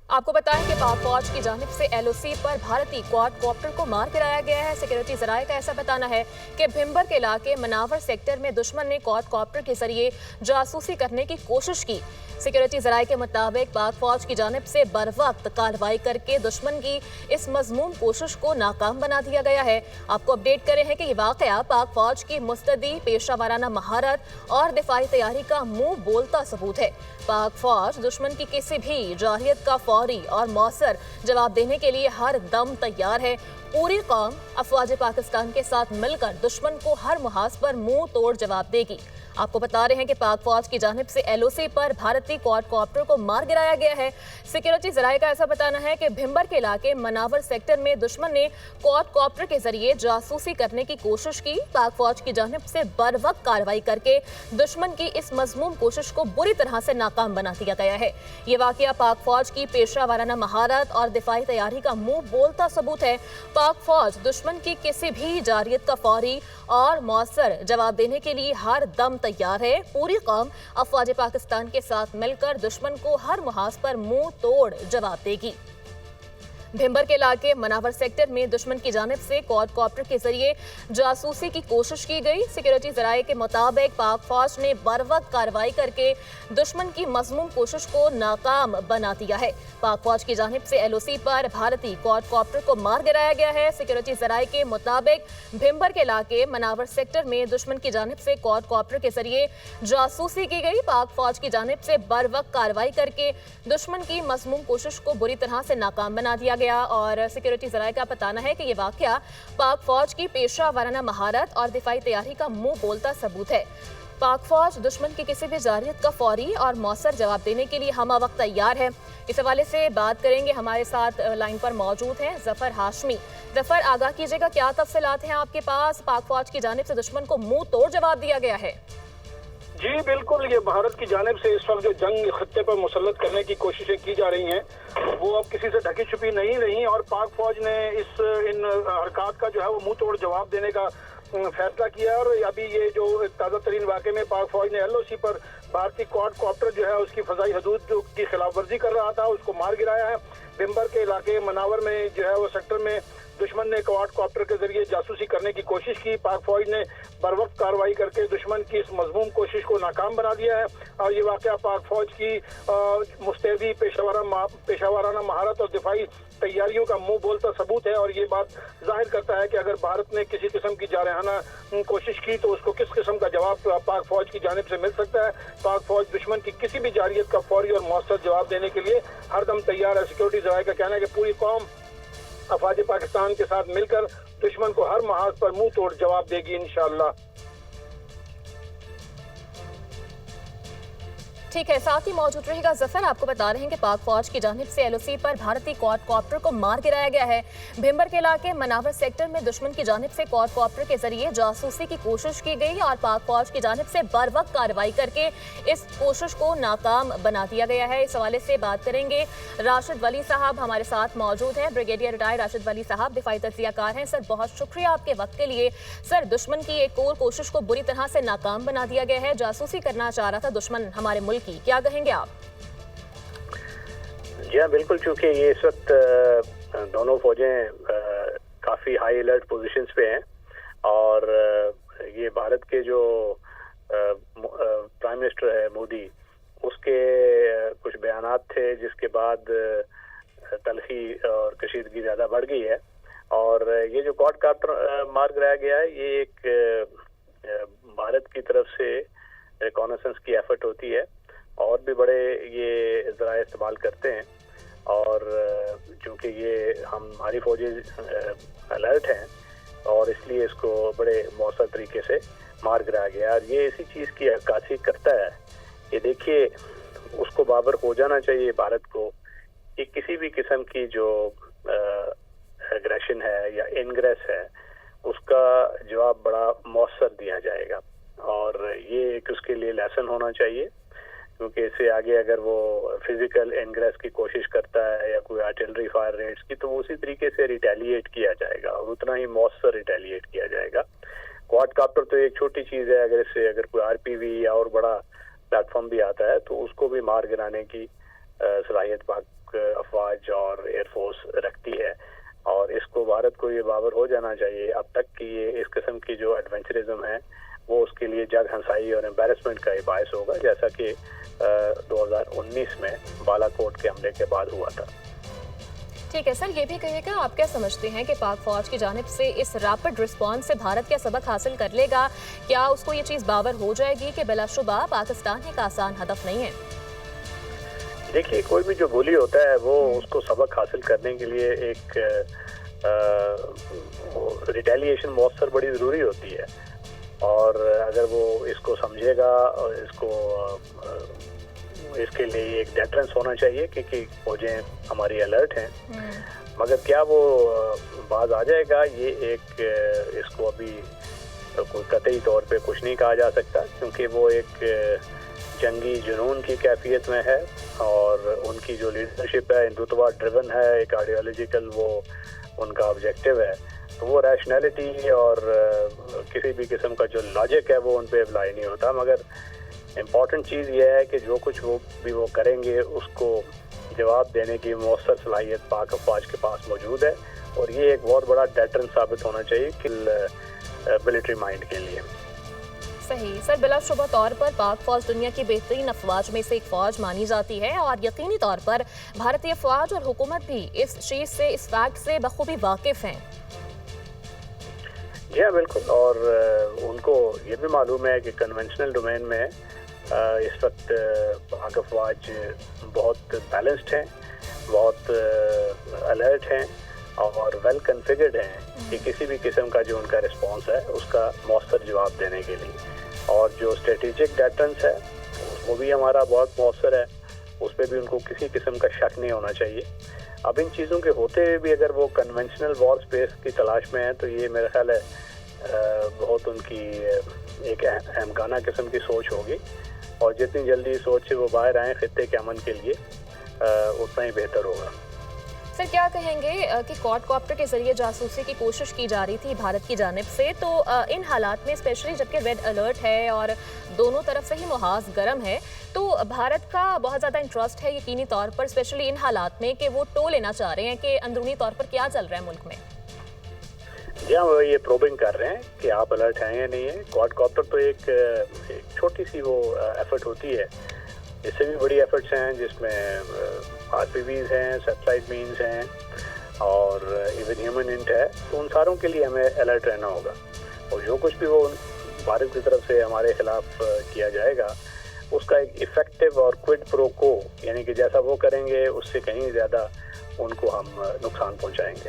आपको बताएं कि पाक फौज की जानिब से एलओसी पर भारतीय क्वाडकॉप्टर को मार गिराया गया है। सिक्योरिटी जराये का ऐसा बताना है कि भिम्बर के इलाके मनावर सेक्टर में दुश्मन ने क्वाडकॉप्टर के जरिए जासूसी करने की कोशिश की। सिक्योरिटी जराये के मुताबिक पाक फौज की जानिब से बर वक्त कार्रवाई करके दुश्मन की इस मजमूम कोशिश को नाकाम बना दिया गया है। आपको अपडेट करें हैं कि ये वाकया पाक फौज की मुस्तदी पेशा वाराना महारत और दिफाई तैयारी का मुंह बोलता सबूत है। पाक फौज दुश्मन की किसी भी जारहियत का फौरी और मौसर जवाब देने के लिए हर दम तैयार है। पूरी कौम अफवाज पाकिस्तान के साथ मिलकर दुश्मन को हर मुहाज पर मुंह तोड़ जवाब देगी। आपको बता रहे हैं कि पाक फौज की जानिब से एलओसी पर भारतीय क्वाडकॉप्टर को मार गिराया गया है। सिक्योरिटी जराये का ऐसा बताना है कि भिम्बर के इलाके मनावर सेक्टर में दुश्मन ने क्वाडकॉप्टर के जरिए जासूसी करने की कोशिश की। पाक फौज की जानिब से बर वक्त कार्रवाई करके दुश्मन की इस मजमूम कोशिश को बुरी तरह से नाकाम बना दिया गया है। ये वाकया पाक फौज की पेशा वाराना महारत और दिफाई तैयारी का मुंह बोलता सबूत है। पाक फौज दुश्मन की किसी भी जारियत का फौरी और मौसर जवाब देने के लिए हर दम तैयार है। पूरी कौम अफवाज पाकिस्तान के साथ मिलकर दुश्मन को हर मुहाज पर मुंह तोड़ जवाब देगी। भिम्बर के इलाके मनावर सेक्टर में दुश्मन की जानिब से क्वाडकॉप्टर के जरिए जासूसी की कोशिश की गई। सिक्योरिटी जराये के मुताबिक पाक फौज ने बर वक्त कार्रवाई करके दुश्मन की मजमूम कोशिश को नाकाम बना दिया है। पाक फौज की जानिब से एलओसी पर भारतीय क्वाडकॉप्टर को मार गिराया गया है। सिक्योरिटी जराये के मुताबिक भिम्बर के इलाके मनावर सेक्टर में दुश्मन की जानिब से क्वाडकॉप्टर के जरिए जासूसी की गई। पाक फौज की जानिब से बर वक्त कार्रवाई करके दुश्मन की मजमूम कोशिश को बुरी तरह से नाकाम बना दिया गया। और सिक्योरिटी जराये का बताना है कि यह वाकया पाक फौज की पेशा वाराना महारत और दिफाई तैयारी का मुंह बोलता सबूत है। पाक फौज दुश्मन की किसी भी जारियत का फौरी और मौसर जवाब देने के लिए हम वक्त तैयार है। इस हवाले से बात करेंगे, हमारे साथ लाइन पर मौजूद हैं जफर हाशमी। जफर, आगाह कीजिएगा, क्या तफसीलात हैं आपके पास? पाक फौज की जानिब से दुश्मन को मुंह तोड़ जवाब दिया गया है। जी बिल्कुल, ये भारत की जानिब से इस वक्त जो जंग खत्ते पर मुसल्लत करने की कोशिशें की जा रही हैं वो अब किसी से ढकी छुपी नहीं रही और पाक फौज ने इन हरकत का जो है वो मुंह तोड़ जवाब देने का फैसला किया है। और अभी ये जो ताज़ा तरीन वाक़े में पाक फौज ने एलओसी पर भारतीय क्वाडकॉप्टर जो है उसकी फ़ज़ाई हदूद की खिलाफ वर्जी कर रहा था, उसको मार गिराया है। भिम्बर के इलाके मनावर में जो है वो सेक्टर में दुश्मन ने क्वाडकॉप्टर के जरिए जासूसी करने की कोशिश की। पाक फौज ने बर वक्त कार्रवाई करके दुश्मन की इस मजमूम कोशिश को नाकाम बना दिया है। और ये वाकया पाक फौज की मुस्तैदी पेशावाराना महारत और दिफाई तैयारियों का मुंह बोलता सबूत है। और ये बात जाहिर करता है कि अगर भारत ने किसी किस्म की जारहाना कोशिश की तो उसको किस किस्म का जवाब पाक फौज की जानिब से मिल सकता है। पाक फौज दुश्मन की किसी भी जारियत का फौरी और मौसर जवाब देने के लिए हरदम तैयार है। सिक्योरिटी जराये का कहना है कि पूरी कौम अफवाज पाकिस्तान के साथ मिलकर दुश्मन को हर महाज पर मुंह तोड़ जवाब देगी इंशाअल्लाह। ठीक है, साथ ही मौजूद रहेगा जफर। आपको बता रहे हैं कि पाक फौज की जानिब से एलओसी पर भारतीय क्वाडकॉप्टर को मार गिराया गया है। भिम्बर के इलाके मनावर सेक्टर में दुश्मन की जानिब से क्वाडकॉप्टर के जरिए जासूसी की कोशिश की गई और पाक फौज की जानिब से बर वक्त कार्रवाई करके इस कोशिश को नाकाम बना दिया गया है। इस हवाले से बात करेंगे, राशिद वली साहब हमारे साथ मौजूद हैं। ब्रिगेडियर रिटायर्ड राशिद वली साहब दिफाई तज्जियाकार हैं। सर, बहुत शुक्रिया आपके वक्त के लिए। सर, दुश्मन की एक और कोशिश को बुरी तरह से नाकाम बना दिया गया है। जासूसी करना चाह रहा था दुश्मन हमारे मुल्क की, क्या कहेंगे आप? जी हाँ, बिल्कुल, चूंकि ये इस वक्त दोनों फौजें काफ़ी हाई अलर्ट पोजीशंस पे हैं और ये भारत के जो प्राइम मिनिस्टर है मोदी, उसके कुछ बयानात थे जिसके बाद तलखी और कशीदगी ज़्यादा बढ़ गई है। और ये जो क्वाडकॉप्टर मार गिराया गया है, ये एक भारत की तरफ से रिकॉनेसेंस की एफर्ट होती है और भी बड़े ये ज़राए इस्तेमाल करते हैं। और चूँकि ये हमारी फौजें अलर्ट हैं और इसलिए इसको बड़े मौसर तरीके से मार गिराया गया। और ये इसी चीज़ की अक्कासी करता है कि देखिए, उसको बाबर हो जाना चाहिए भारत को कि किसी भी किस्म की जो एग्रेशन है या इनग्रेस है उसका जवाब बड़ा मौसर दिया जाएगा। और ये एक उसके लिए लेसन होना चाहिए, क्योंकि इससे आगे अगर वो फिजिकल इनग्रेस की कोशिश करता है या कोई आर्टिलरी फायर रेट्स की, तो उसी तरीके से रिटेलिएट किया जाएगा और उतना ही मौसर रिटेलिएट किया जाएगा। क्वाडकॉप्टर तो एक छोटी चीज़ है, अगर कोई आरपीवी या और बड़ा प्लेटफॉर्म भी आता है तो उसको भी मार गिराने की सलाहियत पाक अफवाज फौज और एयरफोर्स रखती है, और इसको भारत को ये बावर हो जाना चाहिए अब तक कि ये इस किस्म की जो एडवेंचरिज्म है वो उसके लिए जग हंसाई और एम्बेरसमेंट का ही बायस होगा, जैसा कि 2019 में बालाकोट के हमले के बाद हुआ था। ठीक है सर, ये भी कहिएगा, आप क्या समझते हैं कि पाक फौज की जानिब से इस रैपिड रिस्पॉन्स से भारत क्या सबक हासिल कर लेगा? क्या उसको ये चीज़ बावर हो जाएगी कि बिलाशुबा पाकिस्तान एक आसान हदफ नहीं है? देखिए, कोई भी जो बोली होता है वो उसको सबक हासिल करने के लिए एक रिटेलिएशन मौसर बड़ी ज़रूरी होती है, और अगर वो इसको समझेगा और इसके लिए एक डेटरेंस होना चाहिए कि फौजें हमारी अलर्ट हैं, मगर क्या वो बाज आ जाएगा, ये एक इसको अभी कोई कतई तौर पे कुछ नहीं कहा जा सकता, क्योंकि वो एक जंगी जुनून की कैफियत में है और उनकी जो लीडरशिप है हिंदुत्व ड्रिवन है, एक आइडियोलॉजिकल वो उनका ऑब्जेक्टिव है, तो वो रैशनैलिटी और किसी भी किस्म का जो लॉजिक है वो उन पर अप्लाई नहीं होता। मगर इम्पॉर्टेंट चीज़ ये है कि जो कुछ वो करेंगे उसको जवाब देने की मौसर सलाहियत पाक फौज के पास मौजूद है, और ये एक बहुत बड़ा डेटरेंस साबित होना चाहिए कि मिलिट्री माइंड के लिए। सही सर, बिलाशुबा तौर पर पाक फौज दुनिया की बेहतरीन अफवाज में से एक फौज मानी जाती है, और यकीनी तौर पर भारतीय फौज और हुकूमत भी इस चीज़ से, इस फैक्ट से बखूबी वाकिफ हैं। जी हाँ, बिल्कुल, और उनको ये भी मालूम है कि कन्वेंशनल डोमेन में इस वक्त पाक फौज बहुत बैलेंस्ड हैं, बहुत अलर्ट हैं और वेल कन्फिगर्ड हैं कि किसी भी किस्म का जो उनका रिस्पांस है उसका मौसर जवाब देने के लिए। और जो स्ट्रेटेजिक डेटरेंस है वो भी हमारा बहुत मौसर है, उस पर भी उनको किसी किस्म का शक नहीं होना चाहिए। अब इन चीज़ों के होते हुए भी अगर वो कन्वेंशनल वॉर स्पेस की तलाश में है, तो ये मेरा ख्याल है बहुत उनकी एक अहमगाना किस्म की सोच होगी, और जितनी जल्दी सोच से वो बाहर आए खित्ते के अमन के लिए उतना ही बेहतर होगा। सर, क्या कहेंगे कि क्वाडकॉप्टर के जरिए जासूसी की कोशिश की जा रही थी भारत की जानिब से, तो इन हालात में स्पेशली जबकि रेड अलर्ट है और दोनों तरफ से ही मुहाज गर्म है, तो भारत का बहुत ज़्यादा इंटरेस्ट है यकीनी तौर पर, स्पेशली इन हालात में, कि वो टो लेना चाह रहे हैं कि अंदरूनी तौर पर क्या चल रहा है मुल्क में। जी हाँ, वो ये प्रोबिंग कर रहे हैं कि आप अलर्ट हैं या नहीं है। क्वाडकॉप्टर तो एक छोटी सी वो एफर्ट होती है, इससे भी बड़ी एफर्ट्स हैं जिसमें आरपीवीज हैं, सैटेलाइट मीन्स हैं और इवन ह्यूमन इंट है, तो उन सारों के लिए हमें अलर्ट रहना होगा, और जो कुछ भी वो भारत की तरफ से हमारे खिलाफ किया जाएगा उसका एक इफेक्टिव और क्विड प्रो को, यानी कि जैसा वो करेंगे उससे कहीं ज़्यादा उनको हम नुकसान पहुंचाएंगे।